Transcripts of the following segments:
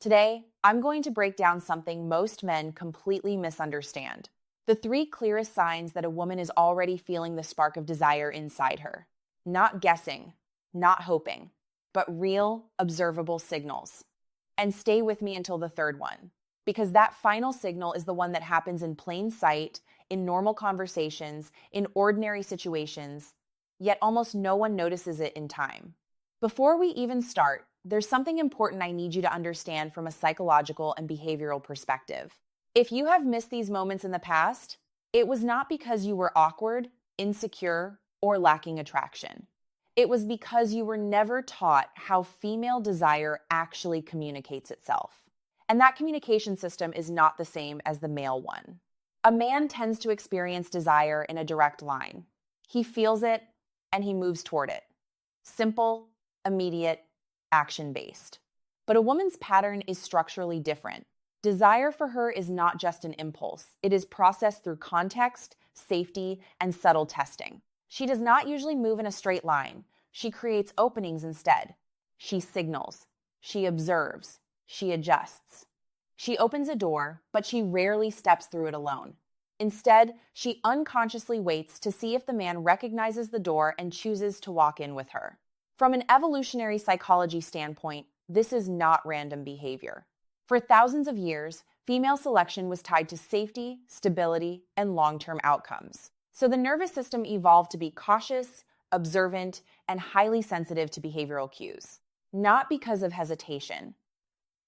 Today, I'm going to break down something most men completely misunderstand. The three clearest signs that a woman is already feeling the spark of desire inside her. Not guessing, not hoping, but real, observable signals. And stay with me until the third one, because that final signal is the one that happens in plain sight, in normal conversations, in ordinary situations, yet almost no one notices it in time. Before we even start, there's something important I need you to understand from a psychological and behavioral perspective. If you have missed these moments in the past, it was not because you were awkward, insecure, or lacking attraction. It was because you were never taught how female desire actually communicates itself. And that communication system is not the same as the male one. A man tends to experience desire in a direct line. He feels it and he moves toward it. Simple, immediate, action-based. But a woman's pattern is structurally different. Desire for her is not just an impulse. It is processed through context, safety, and subtle testing. She does not usually move in a straight line. She creates openings instead. She signals. She observes. She adjusts. She opens a door, but she rarely steps through it alone. Instead, she unconsciously waits to see if the man recognizes the door and chooses to walk in with her. From an evolutionary psychology standpoint, this is not random behavior. For thousands of years, female selection was tied to safety, stability, and long-term outcomes. So the nervous system evolved to be cautious, observant, and highly sensitive to behavioral cues, not because of hesitation,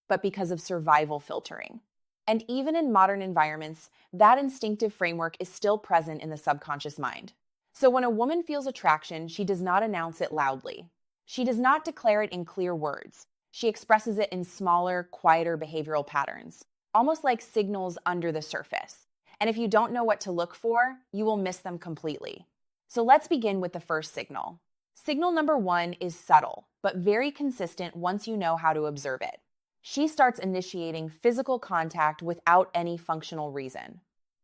but because of survival filtering. And even in modern environments, that instinctive framework is still present in the subconscious mind. So when a woman feels attraction, she does not announce it loudly. She does not declare it in clear words. She expresses it in smaller, quieter behavioral patterns, almost like signals under the surface. And if you don't know what to look for, you will miss them completely. So let's begin with the first signal. Signal number one is subtle, but very consistent once you know how to observe it. She starts initiating physical contact without any functional reason.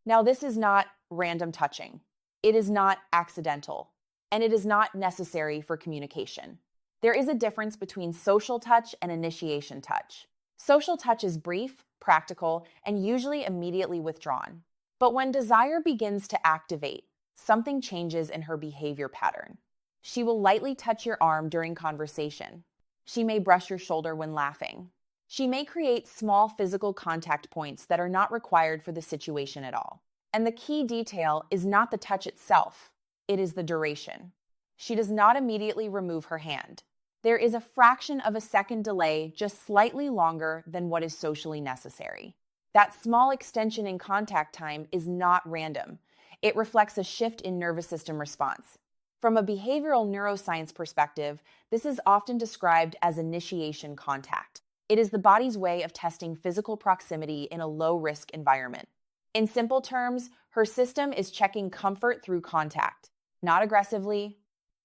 Now, this is not random touching. It is not accidental, and it is not necessary for communication. There is a difference between social touch and initiation touch. Social touch is brief, practical, and usually immediately withdrawn. But when desire begins to activate, something changes in her behavior pattern. She will lightly touch your arm during conversation. She may brush your shoulder when laughing. She may create small physical contact points that are not required for the situation at all. And the key detail is not the touch itself, it is the duration. She does not immediately remove her hand. There is a fraction of a second delay, just slightly longer than what is socially necessary. That small extension in contact time is not random. It reflects a shift in nervous system response. From a behavioral neuroscience perspective, this is often described as initiation contact. It is the body's way of testing physical proximity in a low-risk environment. In simple terms, her system is checking comfort through contact, not aggressively,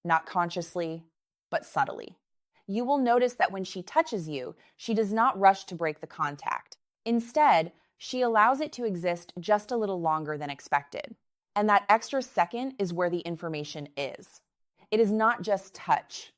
not consciously, but subtly. You will notice that when she touches you, she does not rush to break the contact. Instead, she allows it to exist just a little longer than expected. And that extra second is where the information is. It is not just touch.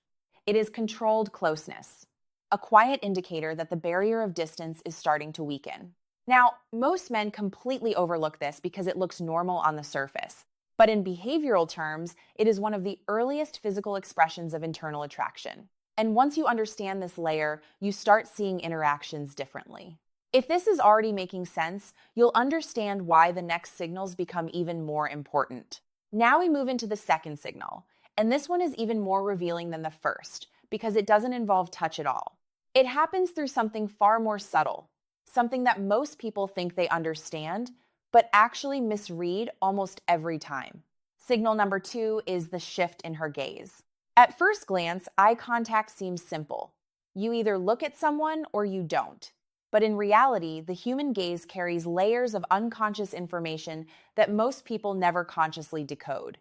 It is controlled closeness, a quiet indicator that the barrier of distance is starting to weaken. Now, most men completely overlook this because it looks normal on the surface. But in behavioral terms, it is one of the earliest physical expressions of internal attraction. And once you understand this layer, you start seeing interactions differently. If this is already making sense, you'll understand why the next signals become even more important. Now we move into the second signal, and this one is even more revealing than the first because it doesn't involve touch at all. It happens through something far more subtle, something that most people think they understand, but actually misread almost every time. Signal number two is the shift in her gaze. At first glance, eye contact seems simple. You either look at someone or you don't. But in reality, the human gaze carries layers of unconscious information that most people never consciously decode.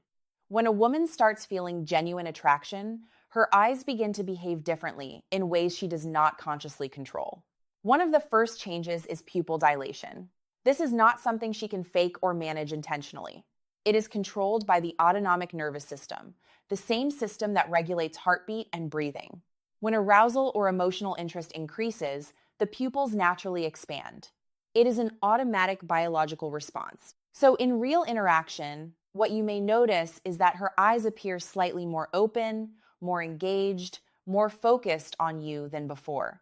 When a woman starts feeling genuine attraction, her eyes begin to behave differently in ways she does not consciously control. One of the first changes is pupil dilation. This is not something she can fake or manage intentionally. It is controlled by the autonomic nervous system, the same system that regulates heartbeat and breathing. When arousal or emotional interest increases, the pupils naturally expand. It is an automatic biological response. So, in real interaction, what you may notice is that her eyes appear slightly more open, more engaged, more focused on you than before.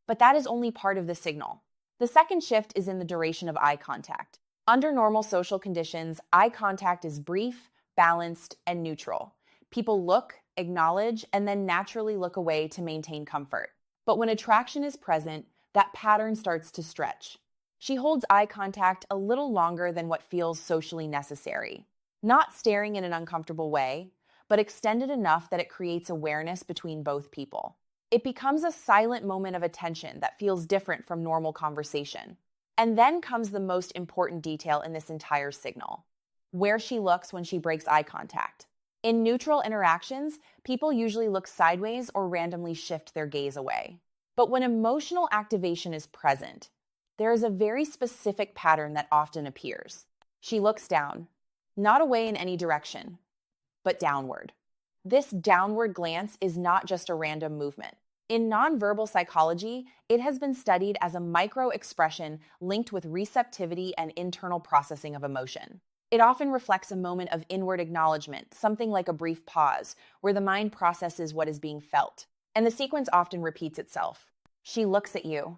But that is only part of the signal. The second shift is in the duration of eye contact. Under normal social conditions, eye contact is brief, balanced, and neutral. People look, acknowledge, and then naturally look away to maintain comfort. But when attraction is present, that pattern starts to stretch. She holds eye contact a little longer than what feels socially necessary. Not staring in an uncomfortable way, but extended enough that it creates awareness between both people. It becomes a silent moment of attention that feels different from normal conversation. And then comes the most important detail in this entire signal: where she looks when she breaks eye contact. In neutral interactions, people usually look sideways or randomly shift their gaze away. But when emotional activation is present, there is a very specific pattern that often appears. She looks down, not away in any direction, but downward. This downward glance is not just a random movement. In nonverbal psychology, it has been studied as a micro-expression linked with receptivity and internal processing of emotion. It often reflects a moment of inward acknowledgement, something like a brief pause, where the mind processes what is being felt. And the sequence often repeats itself. She looks at you.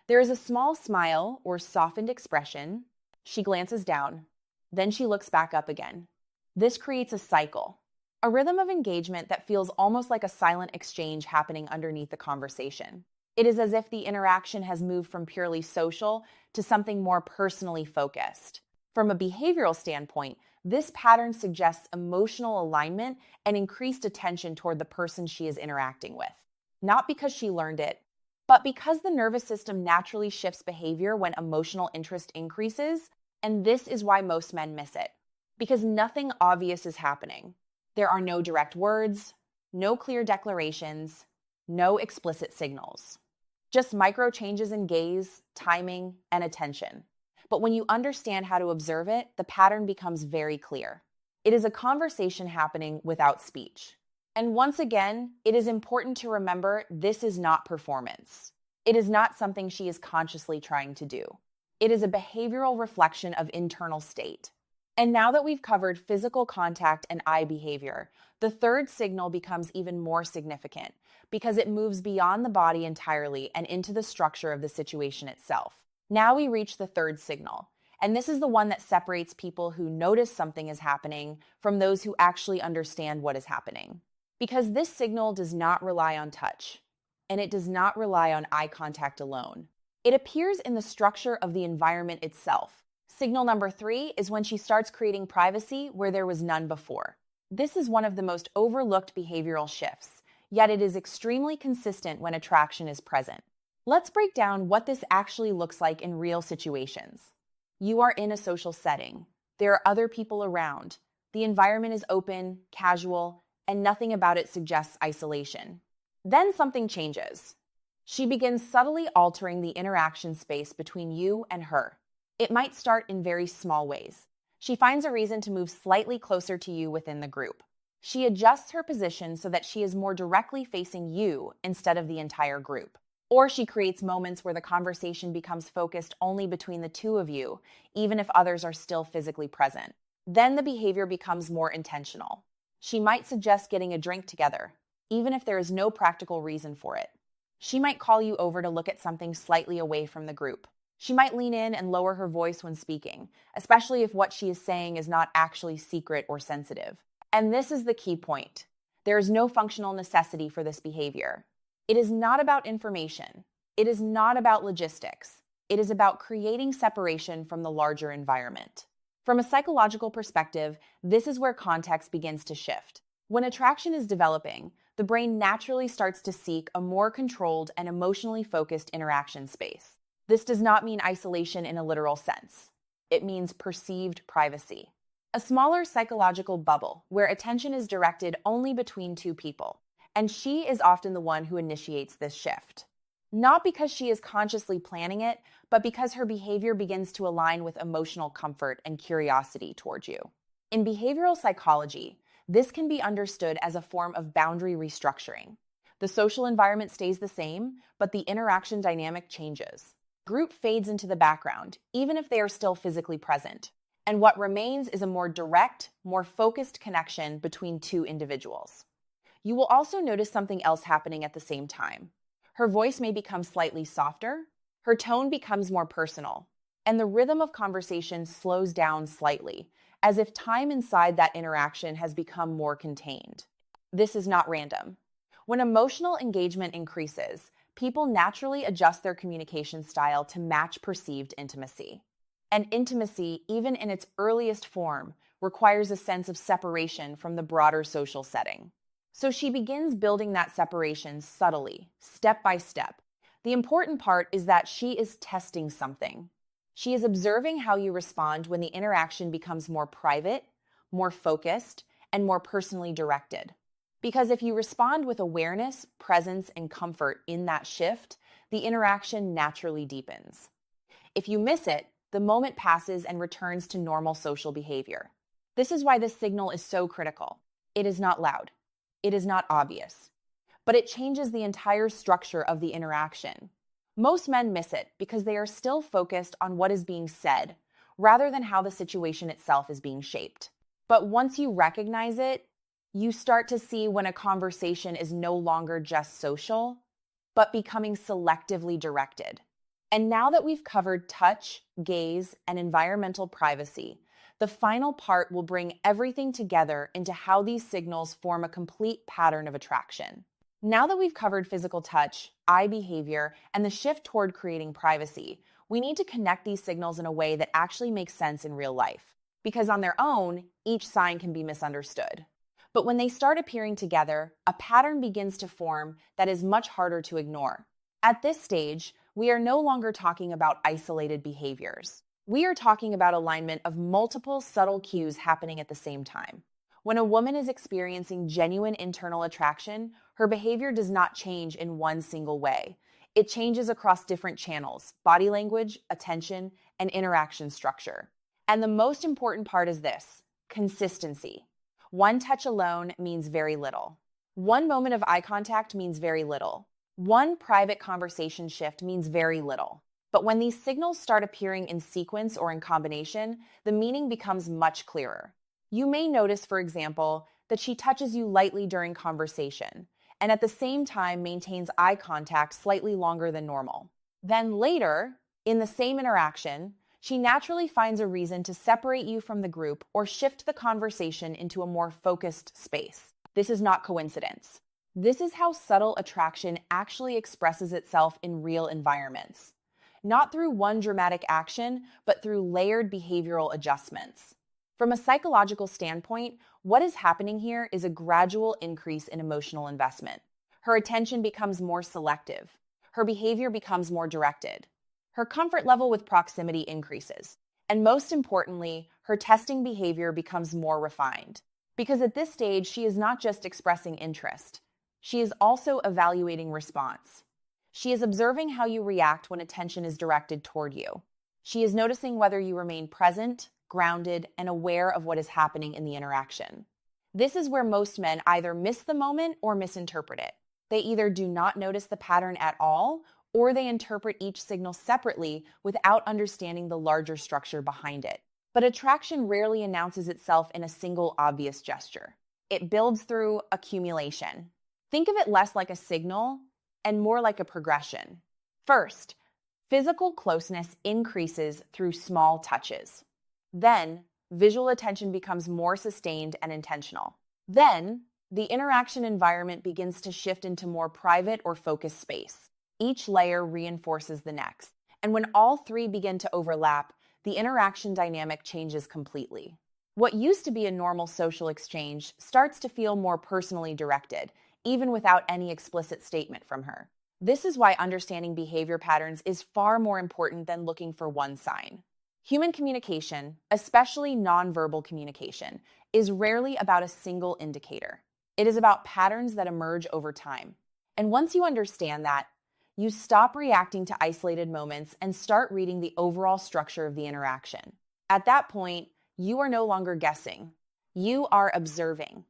There is a small smile or softened expression. She glances down. Then she looks back up again. This creates a cycle, a rhythm of engagement that feels almost like a silent exchange happening underneath the conversation. It is as if the interaction has moved from purely social to something more personally focused. From a behavioral standpoint, this pattern suggests emotional alignment and increased attention toward the person she is interacting with. Not because she learned it, but because the nervous system naturally shifts behavior when emotional interest increases, and this is why most men miss it. Because nothing obvious is happening. There are no direct words, no clear declarations, no explicit signals. Just micro changes in gaze, timing, and attention. But when you understand how to observe it, the pattern becomes very clear. It is a conversation happening without speech. And once again, it is important to remember this is not performance. It is not something she is consciously trying to do. It is a behavioral reflection of internal state. And now that we've covered physical contact and eye behavior, the third signal becomes even more significant because it moves beyond the body entirely and into the structure of the situation itself. Now we reach the third signal, and this is the one that separates people who notice something is happening from those who actually understand what is happening. Because this signal does not rely on touch, and it does not rely on eye contact alone. It appears in the structure of the environment itself. Signal number 3 is when she starts creating privacy where there was none before. This is one of the most overlooked behavioral shifts, yet it is extremely consistent when attraction is present. Let's break down what this actually looks like in real situations. You are in a social setting. There are other people around. The environment is open, casual, and nothing about it suggests isolation. Then something changes. She begins subtly altering the interaction space between you and her. It might start in very small ways. She finds a reason to move slightly closer to you within the group. She adjusts her position so that she is more directly facing you instead of the entire group. Or she creates moments where the conversation becomes focused only between the two of you, even if others are still physically present. Then the behavior becomes more intentional. She might suggest getting a drink together, even if there is no practical reason for it. She might call you over to look at something slightly away from the group. She might lean in and lower her voice when speaking, especially if what she is saying is not actually secret or sensitive. And this is the key point. There is no functional necessity for this behavior. It is not about information. It is not about logistics. It is about creating separation from the larger environment. From a psychological perspective, this is where context begins to shift. When attraction is developing, the brain naturally starts to seek a more controlled and emotionally focused interaction space. This does not mean isolation in a literal sense. It means perceived privacy. A smaller psychological bubble where attention is directed only between two people. And she is often the one who initiates this shift. Not because she is consciously planning it, but because her behavior begins to align with emotional comfort and curiosity towards you. In behavioral psychology, this can be understood as a form of boundary restructuring. The social environment stays the same, but the interaction dynamic changes. Group fades into the background, even if they are still physically present. And what remains is a more direct, more focused connection between two individuals. You will also notice something else happening at the same time. Her voice may become slightly softer, her tone becomes more personal, and the rhythm of conversation slows down slightly, as if time inside that interaction has become more contained. This is not random. When emotional engagement increases, people naturally adjust their communication style to match perceived intimacy. And intimacy, even in its earliest form, requires a sense of separation from the broader social setting. So she begins building that separation subtly, step by step. The important part is that she is testing something. She is observing how you respond when the interaction becomes more private, more focused, and more personally directed. Because if you respond with awareness, presence, and comfort in that shift, the interaction naturally deepens. If you miss it, the moment passes and returns to normal social behavior. This is why this signal is so critical. It is not loud. It is not obvious. But it changes the entire structure of the interaction. Most men miss it because they are still focused on what is being said, rather than how the situation itself is being shaped. But once you recognize it, you start to see when a conversation is no longer just social, but becoming selectively directed. And now that we've covered touch, gaze, and environmental privacy, the final part will bring everything together into how these signals form a complete pattern of attraction. Now that we've covered physical touch, eye behavior, and the shift toward creating privacy, we need to connect these signals in a way that actually makes sense in real life. Because on their own, each sign can be misunderstood. But when they start appearing together, a pattern begins to form that is much harder to ignore. At this stage, we are no longer talking about isolated behaviors. We are talking about alignment of multiple subtle cues happening at the same time. When a woman is experiencing genuine internal attraction, her behavior does not change in one single way. It changes across different channels: body language, attention, and interaction structure. And the most important part is this: consistency. One touch alone means very little. One moment of eye contact means very little. One private conversation shift means very little. But when these signals start appearing in sequence or in combination, the meaning becomes much clearer. You may notice, for example, that she touches you lightly during conversation, and at the same time maintains eye contact slightly longer than normal. Then later, in the same interaction, she naturally finds a reason to separate you from the group or shift the conversation into a more focused space. This is not coincidence. This is how subtle attraction actually expresses itself in real environments. Not through one dramatic action, but through layered behavioral adjustments. From a psychological standpoint, what is happening here is a gradual increase in emotional investment. Her attention becomes more selective. Her behavior becomes more directed. Her comfort level with proximity increases. And most importantly, her testing behavior becomes more refined. Because at this stage, she is not just expressing interest. She is also evaluating response. She is observing how you react when attention is directed toward you. She is noticing whether you remain present, grounded, and aware of what is happening in the interaction. This is where most men either miss the moment or misinterpret it. They either do not notice the pattern at all, or they interpret each signal separately without understanding the larger structure behind it. But attraction rarely announces itself in a single obvious gesture. It builds through accumulation. Think of it less like a signal and more like a progression. First, physical closeness increases through small touches. Then, visual attention becomes more sustained and intentional. Then, the interaction environment begins to shift into more private or focused space. Each layer reinforces the next. And when all three begin to overlap, the interaction dynamic changes completely. What used to be a normal social exchange starts to feel more personally directed, even without any explicit statement from her. This is why understanding behavior patterns is far more important than looking for one sign. Human communication, especially nonverbal communication, is rarely about a single indicator. It is about patterns that emerge over time. And once you understand that, you stop reacting to isolated moments and start reading the overall structure of the interaction. At that point, you are no longer guessing. You are observing.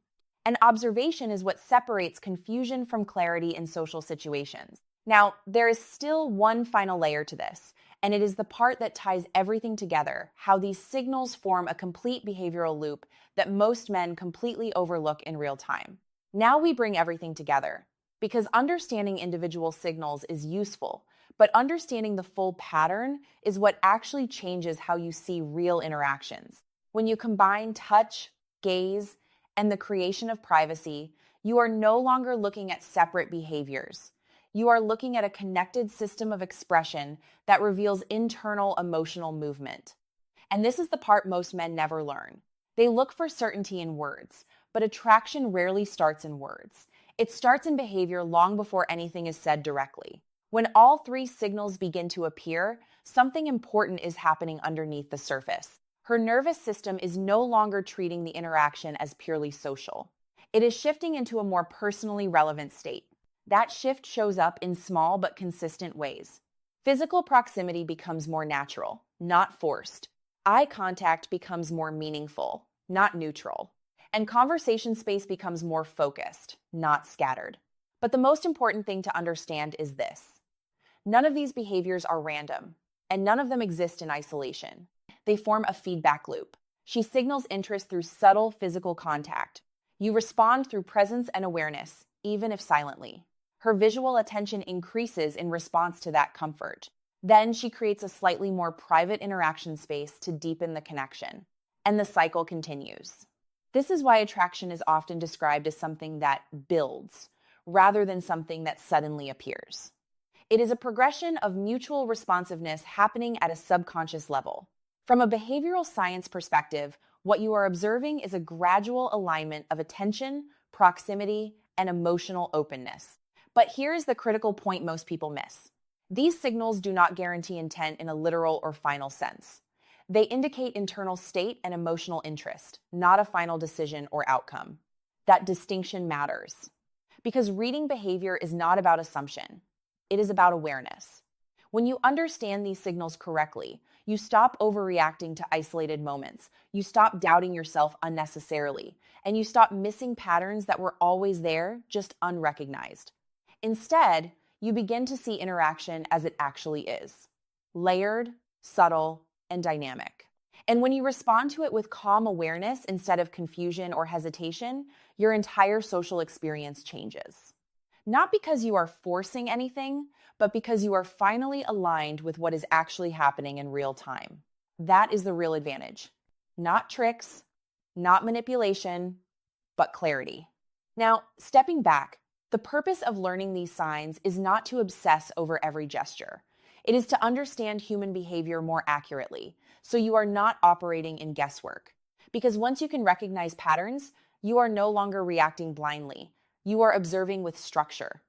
And observation is what separates confusion from clarity in social situations. Now, there is still one final layer to this, and it is the part that ties everything together, how these signals form a complete behavioral loop that most men completely overlook in real time. Now we bring everything together, because understanding individual signals is useful, but understanding the full pattern is what actually changes how you see real interactions. When you combine touch, gaze, and the creation of privacy, you are no longer looking at separate behaviors. You are looking at a connected system of expression that reveals internal emotional movement. And this is the part most men never learn. They look for certainty in words, but attraction rarely starts in words. It starts in behavior long before anything is said directly. When all three signals begin to appear, something important is happening underneath the surface. Her nervous system is no longer treating the interaction as purely social. It is shifting into a more personally relevant state. That shift shows up in small but consistent ways. Physical proximity becomes more natural, not forced. Eye contact becomes more meaningful, not neutral. And conversation space becomes more focused, not scattered. But the most important thing to understand is this: none of these behaviors are random, and none of them exist in isolation. They form a feedback loop. She signals interest through subtle physical contact. You respond through presence and awareness, even if silently. Her visual attention increases in response to that comfort. Then she creates a slightly more private interaction space to deepen the connection. And the cycle continues. This is why attraction is often described as something that builds, rather than something that suddenly appears. It is a progression of mutual responsiveness happening at a subconscious level. From a behavioral science perspective, what you are observing is a gradual alignment of attention, proximity, and emotional openness. But here's the critical point most people miss. These signals do not guarantee intent in a literal or final sense. They indicate internal state and emotional interest, not a final decision or outcome. That distinction matters, because reading behavior is not about assumption. It is about awareness. When you understand these signals correctly, you stop overreacting to isolated moments. You stop doubting yourself unnecessarily, and you stop missing patterns that were always there, just unrecognized. Instead, you begin to see interaction as it actually is: layered, subtle, and dynamic. And when you respond to it with calm awareness instead of confusion or hesitation, your entire social experience changes. Not because you are forcing anything, but because you are finally aligned with what is actually happening in real time. That is the real advantage. Not tricks, not manipulation, but clarity. Now, stepping back, the purpose of learning these signs is not to obsess over every gesture. It is to understand human behavior more accurately, so you are not operating in guesswork. Because once you can recognize patterns, you are no longer reacting blindly. You are observing with structure.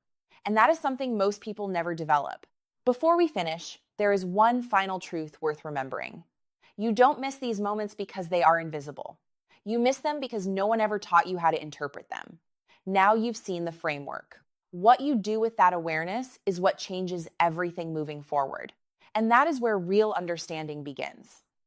And that is something most people never develop. Before we finish, there is one final truth worth remembering. You don't miss these moments because they are invisible. You miss them because no one ever taught you how to interpret them. Now you've seen the framework. What you do with that awareness is what changes everything moving forward. And that is where real understanding begins.